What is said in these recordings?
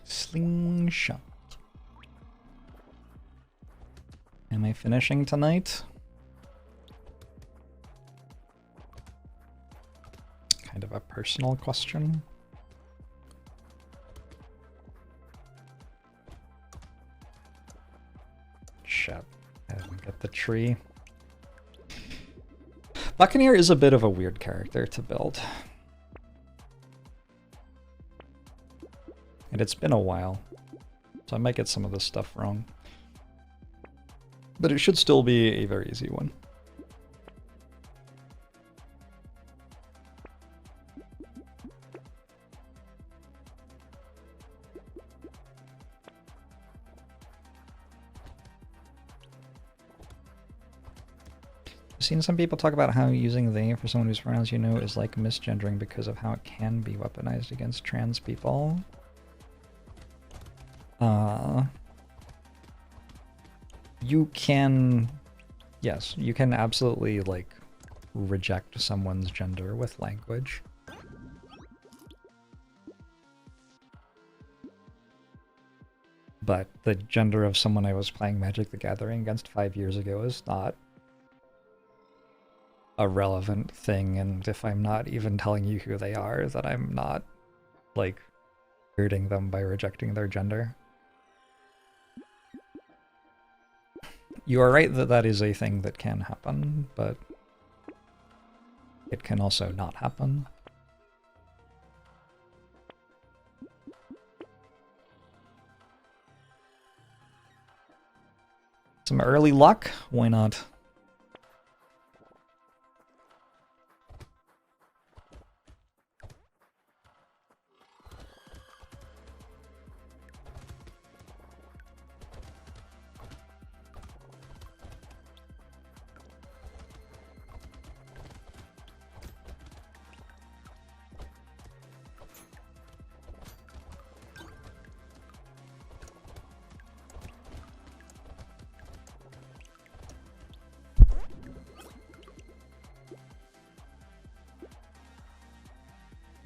Slingshot. Am I finishing tonight? Kind of a personal question. Shit, I didn't get the tree. Buccaneer is a bit of a weird character to build. And it's been a while, so I might get some of this stuff wrong. But it should still be a very easy one. I've seen some people talk about how using they for someone whose pronouns you know is like misgendering because of how it can be weaponized against trans people. You can, yes, you can absolutely, like, reject someone's gender with language. But the gender of someone I was playing Magic the Gathering against 5 years ago is not a relevant thing, and if I'm not even telling you who they are, that I'm not, like, hurting them by rejecting their gender. You are right that that is a thing that can happen, but it can also not happen. Some early luck? Why not?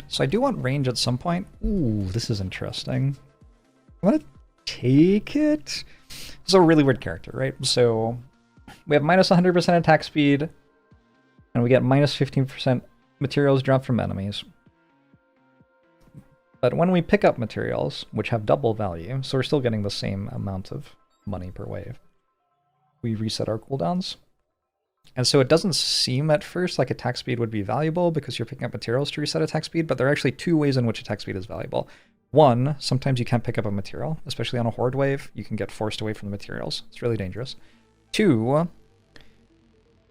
So I do want range at some point. Ooh, this is interesting. I want to take it. It's a really weird character, right? So we have minus 100% attack speed, and we get minus 15% materials dropped from enemies. But when we pick up materials, which have double value, so we're still getting the same amount of money per wave, we reset our cooldowns. And so it doesn't seem at first like attack speed would be valuable because you're picking up materials to reset attack speed, but there are actually two ways in which attack speed is valuable. One, sometimes you can't pick up a material, especially on a horde wave. You can get forced away from the materials. It's really dangerous. Two,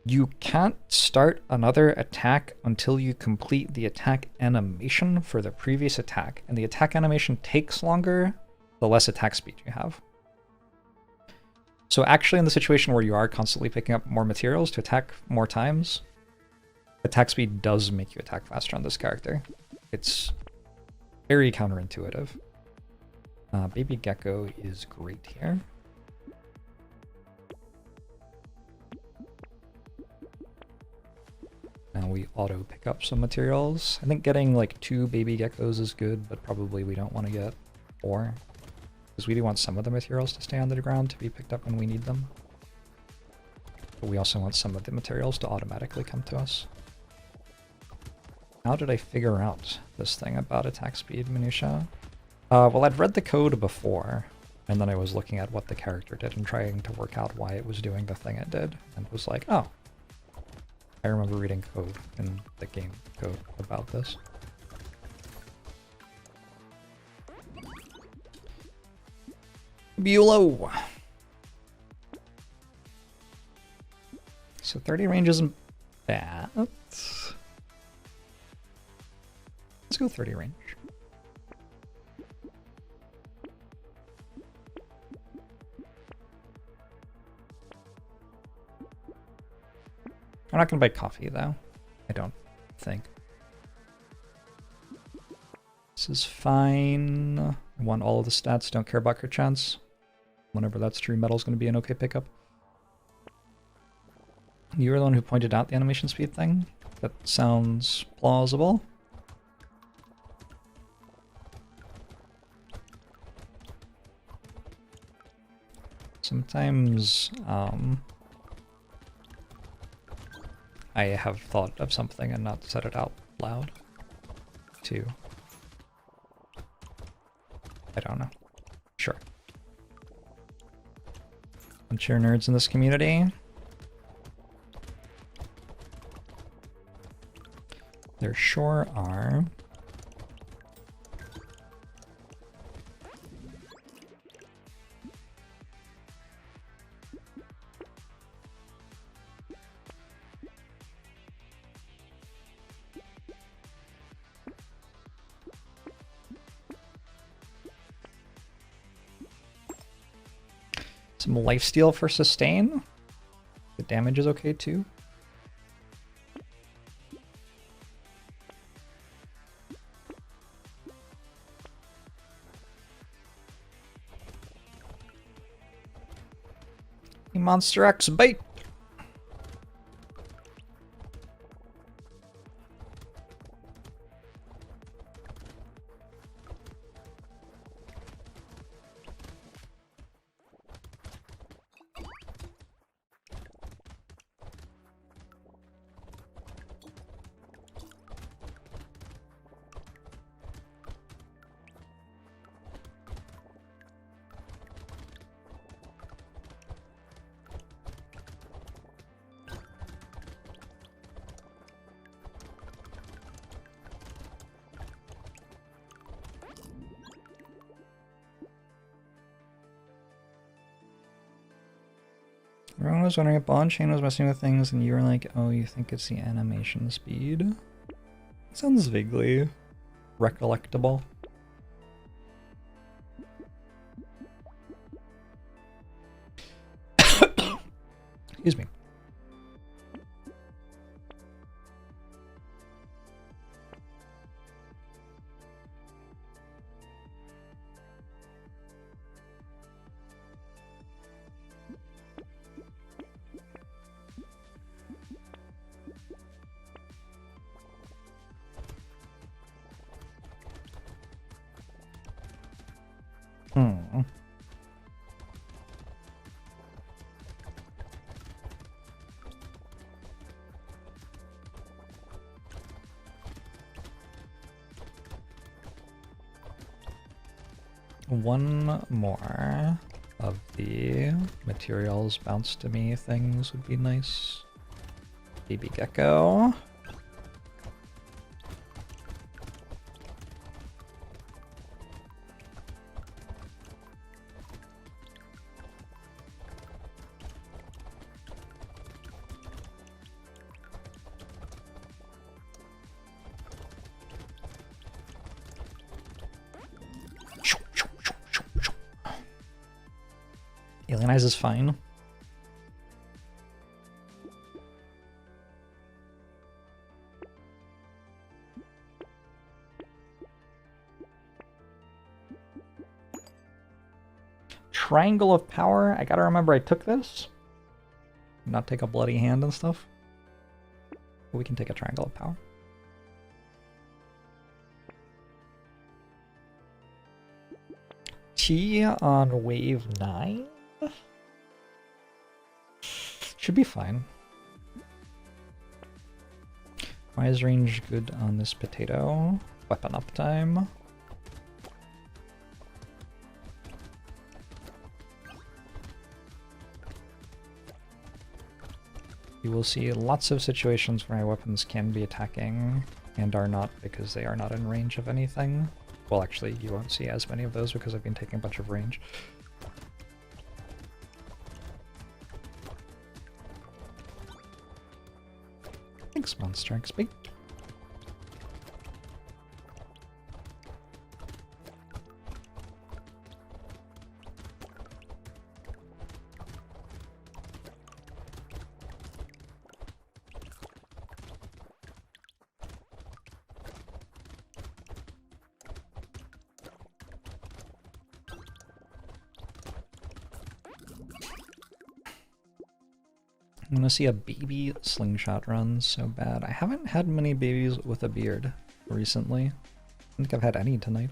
you can't start another attack until you complete the attack animation for the previous attack. And the attack animation takes longer the less attack speed you have. So actually in the situation where you are constantly picking up more materials to attack more times, attack speed does make you attack faster on this character. It's very counterintuitive. Baby Gecko is great here. Now we auto pick up some materials. I think getting like 2 baby geckos is good, but probably we don't want to get 4. Because we do want some of the materials to stay on the ground to be picked up when we need them. But we also want some of the materials to automatically come to us. How did I figure out this thing about attack speed minutia? Well, I'd read the code before, and then I was looking at what the character did and trying to work out why it was doing the thing it did, and was like, oh, I remember reading code in the game code about this. Bulow. So 30 range isn't bad. Let's go 30 range. I'm not going to buy coffee, though. I don't think. This is fine. I want all of the stats. Don't care about crit chance. Whenever that's true, metal's going to be an okay pickup. You were the one who pointed out the animation speed thing? That sounds plausible. Sometimes I have thought of something and not said it out loud, too. I don't know. Sure. Bunch of nerds in this community. There sure are. Some lifesteal for sustain. The damage is okay too. Monster X bait. Everyone was wondering if Ball and Chain was messing with things, and you were like, oh, you think it's the animation speed? Sounds vaguely recollectable. Excuse me. One more of the materials bounce to me things would be nice. Baby gecko. Alienize is fine. Triangle of Power. I gotta remember I took this. Not take a bloody hand and stuff. But we can take a Triangle of Power. T on wave 9? Should be fine. Why is range good on this potato? Weapon uptime. You will see lots of situations where my weapons can be attacking and are not because they are not in range of anything. Well, actually, you won't see as many of those because I've been taking a bunch of range. Thanks, Monster XP. I want to see a baby slingshot run so bad. I haven't had many babies with a beard recently. I don't think I've had any tonight.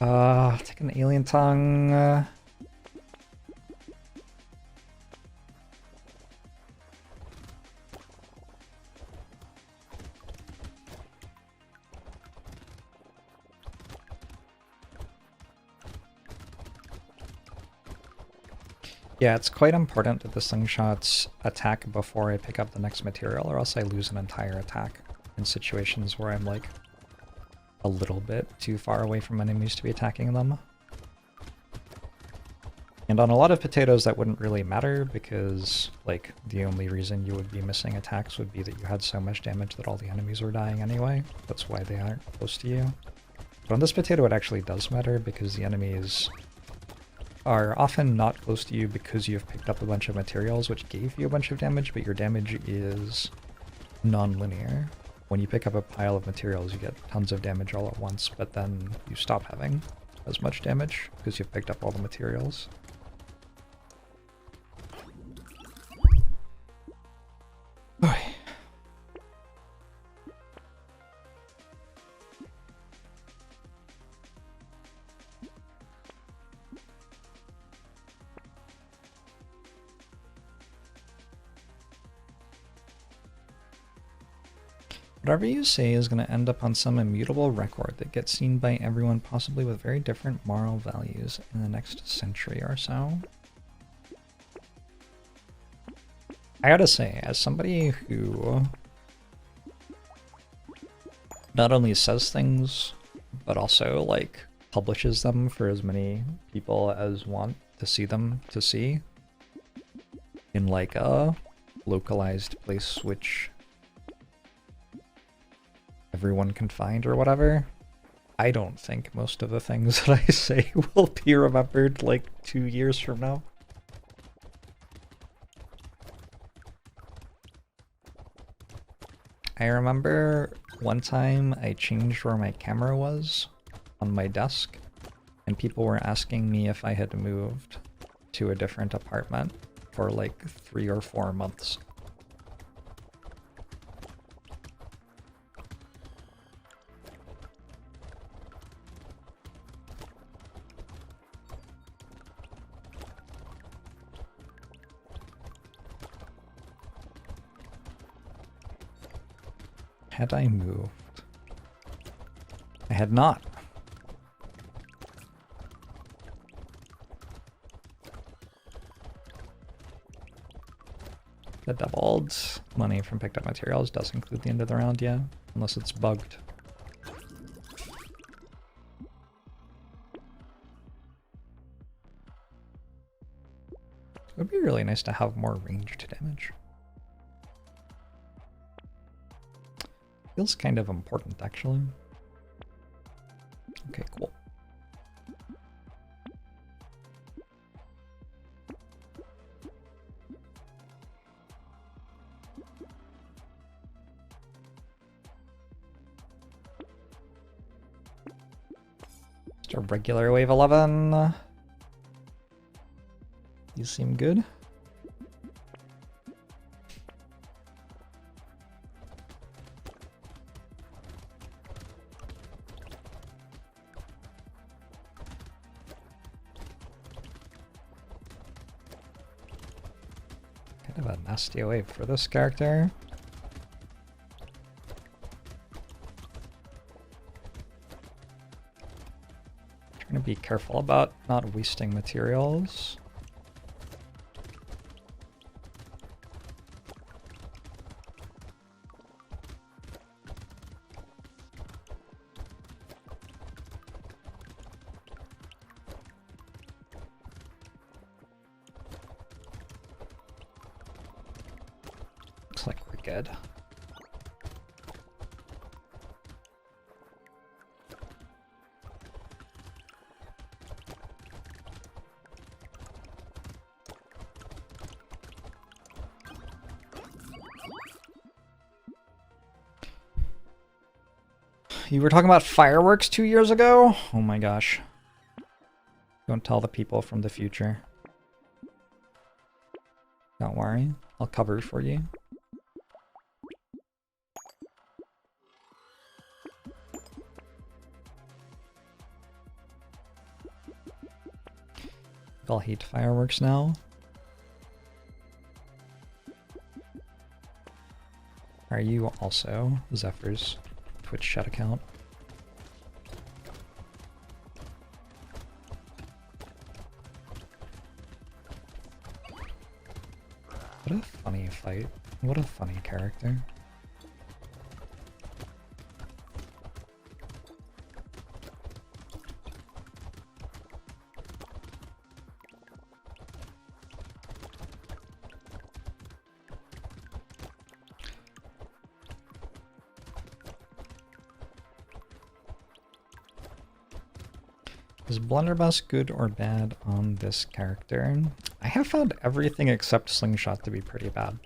Take an alien tongue. Yeah, it's quite important that the slingshots attack before I pick up the next material, or else I lose an entire attack in situations where I'm like a little bit too far away from enemies to be attacking them. And on a lot of potatoes that wouldn't really matter because like the only reason you would be missing attacks would be that you had so much damage that all the enemies were dying anyway. That's why they aren't close to you. But on this potato it actually does matter because the enemies are often not close to you because you've picked up a bunch of materials which gave you a bunch of damage, but your damage is non-linear. When you pick up a pile of materials, you get tons of damage all at once, but then you stop having as much damage because you've picked up all the materials. Oy. Whatever you say is going to end up on some immutable record that gets seen by everyone, possibly with very different moral values in the next century or so. I gotta say, as somebody who not only says things, but also like publishes them for as many people as want to see them to see in like a localized place which everyone can find or whatever, I don't think most of the things that I say will be remembered like 2 years from now. I remember one time I changed where my camera was on my desk, and people were asking me if I had moved to a different apartment for like 3 or 4 months. Had I moved? I had not. The doubled money from picked up materials does include the end of the round, yeah, unless it's bugged. It would be really nice to have more ranged damage. Feels kind of important, actually. Okay, cool. Just a regular wave 11. These seem good. Kind of a nasty wave for this character. Trying to be careful about not wasting materials. Looks like we're good. You were talking about fireworks 2 years ago? Oh my gosh. Don't tell the people from the future. Don't worry, I'll cover for you. I'll hate fireworks now. Are you also Zephyr's Twitch chat account? What a funny fight. What a funny character. Is Blunderbuss good or bad on this character? I have found everything except Slingshot to be pretty bad.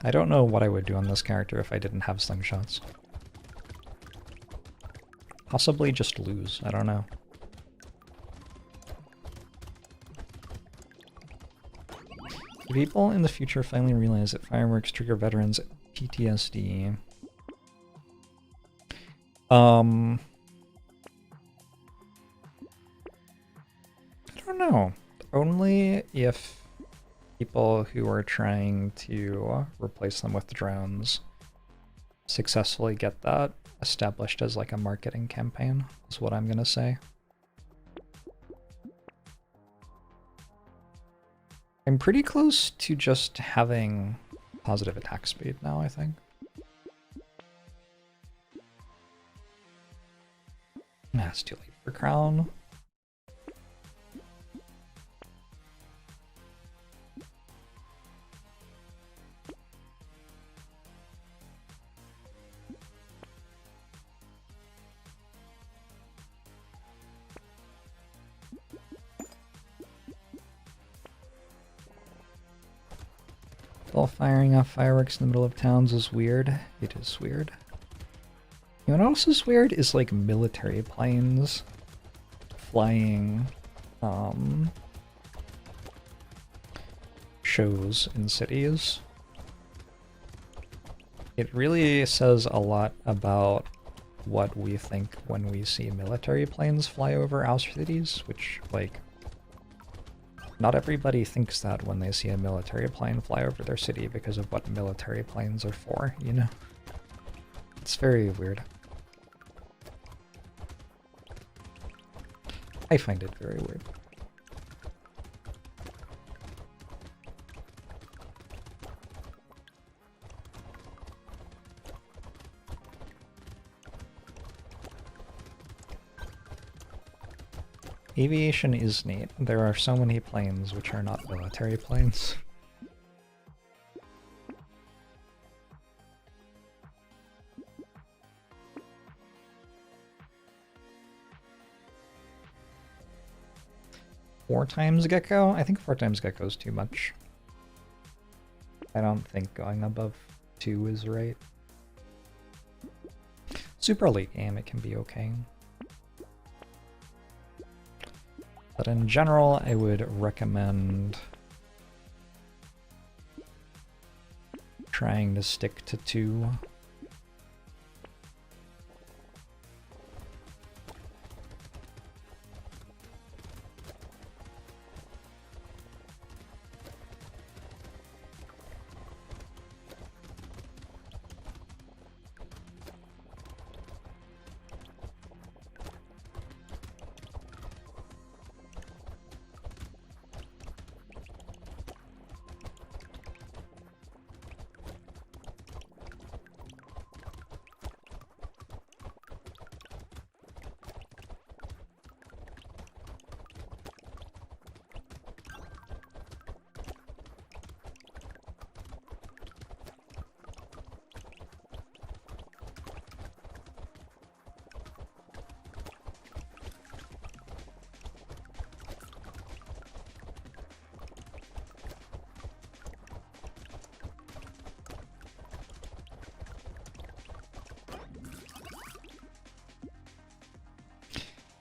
I don't know what I would do on this character if I didn't have Slingshots. Possibly just lose, I don't know. Do people in the future finally realize that fireworks trigger veterans PTSD? I don't know. Only if people who are trying to replace them with drones successfully get that established as like a marketing campaign, is what I'm gonna say. I'm pretty close to just having positive attack speed now, I think. Nah, it's too late for Crown. While firing off fireworks in the middle of towns is weird. It is weird. You know what else is weird is like military planes flying shows in cities. It really says a lot about what we think when we see military planes fly over our cities, which, like, not everybody thinks that when they see a military plane fly over their city because of what military planes are for, you know? It's very weird. I find it very weird. Aviation is neat. There are so many planes which are not military planes. Four times Gecko? I think 4 times Gecko is too much. I don't think going above 2 is right. Super late game, it can be okay. But in general, I would recommend trying to stick to 2.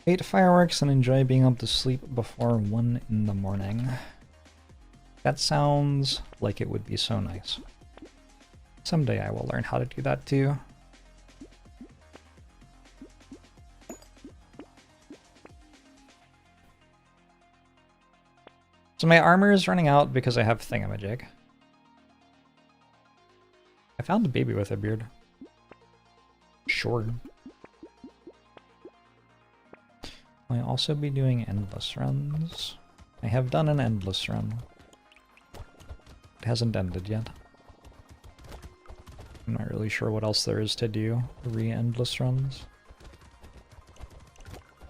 Eat fireworks and enjoy being able to sleep before 1 in the morning. That sounds like it would be so nice. Someday I will learn how to do that too. So my armor is running out because I have Thingamajig. I found a baby with a beard. Sure. Will I also be doing endless runs? I have done an endless run. It hasn't ended yet. I'm not really sure what else there is to do. Re-endless runs.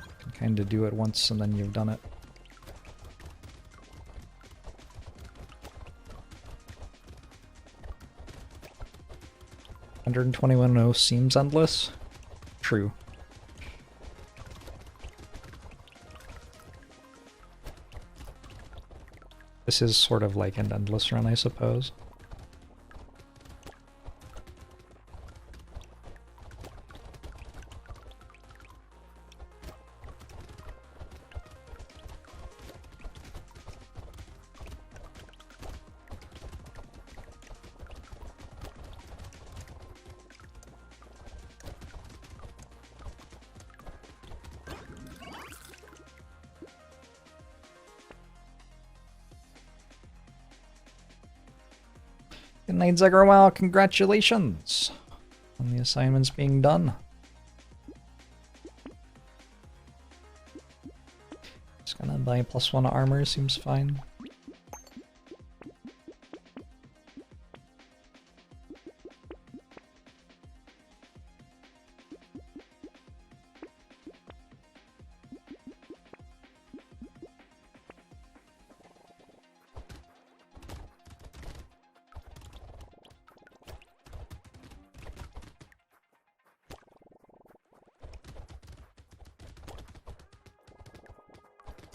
You can kind of do it once and then you've done it. $121.0 seems endless. True. This is sort of like an endless run, I suppose. Good night, Zegarwell. Congratulations on the assignments being done. Just gonna buy +1 armor, seems fine.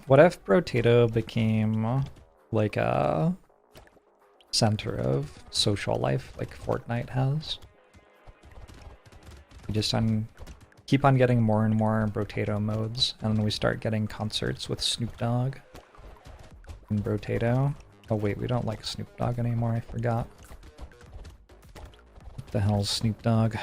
What if Brotato became like a center of social life like Fortnite has? We just keep on getting more and more Brotato modes, and then we start getting concerts with Snoop Dogg and Brotato. Oh wait, we don't like Snoop Dogg anymore, I forgot. What the hell's Snoop Dogg?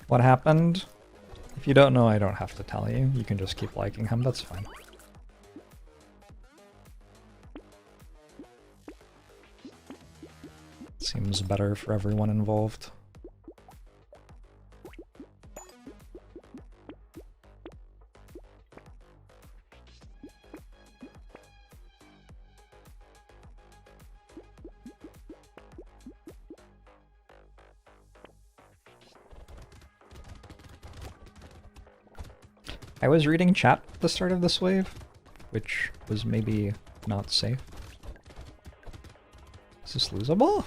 What happened? If you don't know, I don't have to tell you. You can just keep liking him, that's fine. Seems better for everyone involved. I was reading chat at the start of this wave, which was maybe not safe. Is this losable?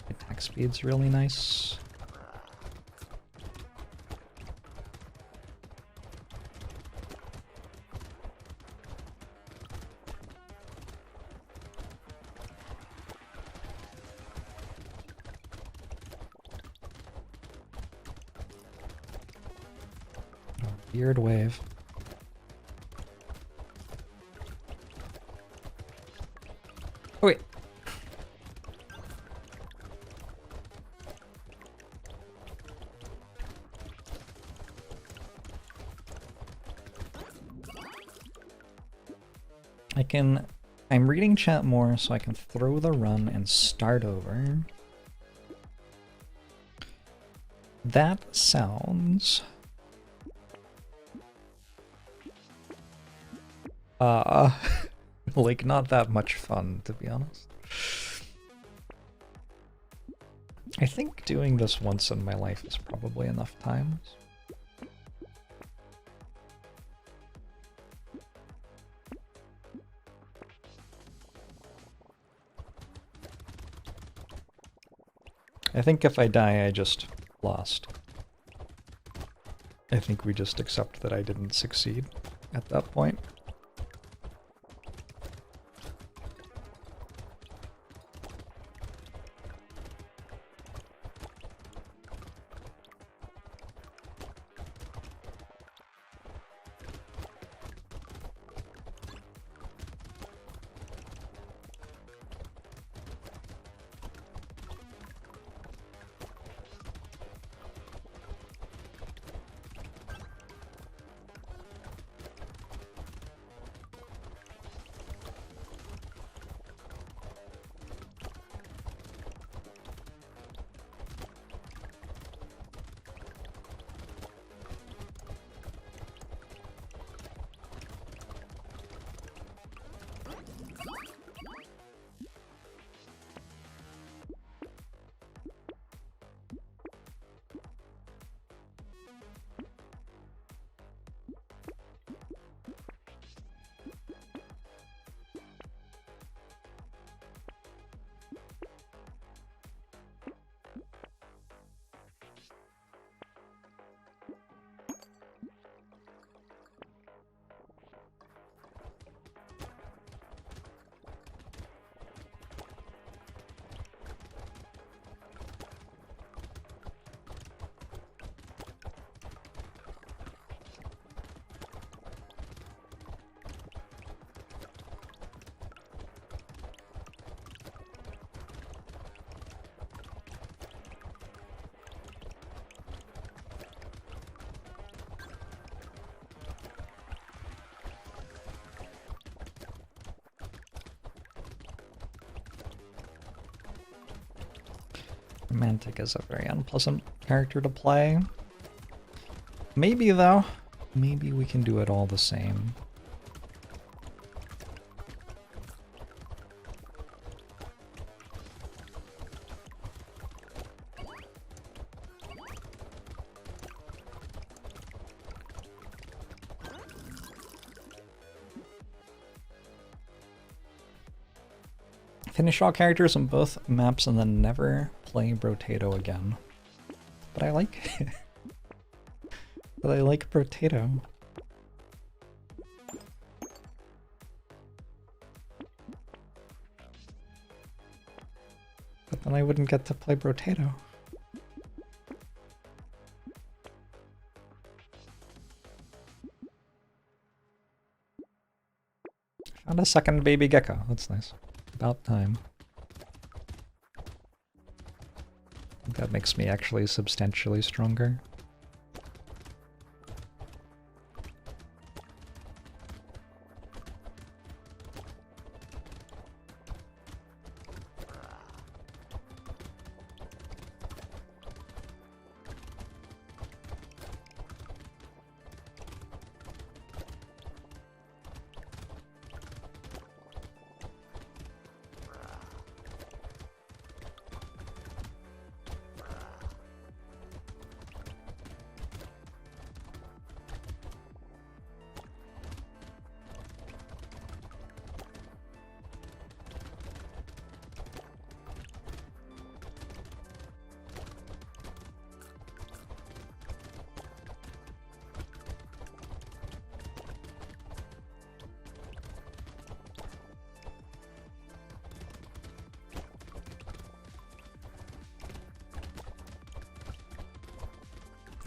Attack speed's really nice. Weird wave. Oh wait. I'm reading chat more so I can throw the run and start over. That sounds... like not that much fun, to be honest. I think doing this once in my life is probably enough times. I think if I die, I just lost. I think we just accept that I didn't succeed at that point. Romantic is a very unpleasant character to play. Maybe, though. Maybe we can do it all the same. Finish all characters on both maps and then never play Brotato again. But I like it. But I like Brotato. But then I wouldn't get to play Brotato. Found a second baby gecko. That's nice. About time. That makes me actually substantially stronger.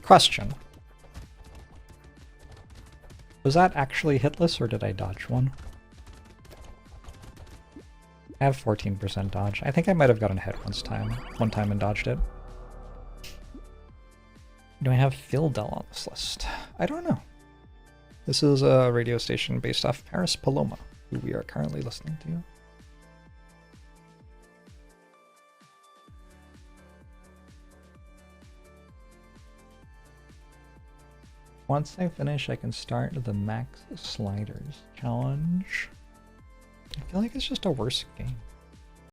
Question. Was that actually hitless or did I dodge one? I have 14% dodge. I think I might have gotten hit one time and dodged it. Do I have Phildel on this list? I don't know. This is a radio station based off Paris Paloma, who we are currently listening to. Once I finish, I can start the Max Sliders challenge. I feel like it's just a worse game.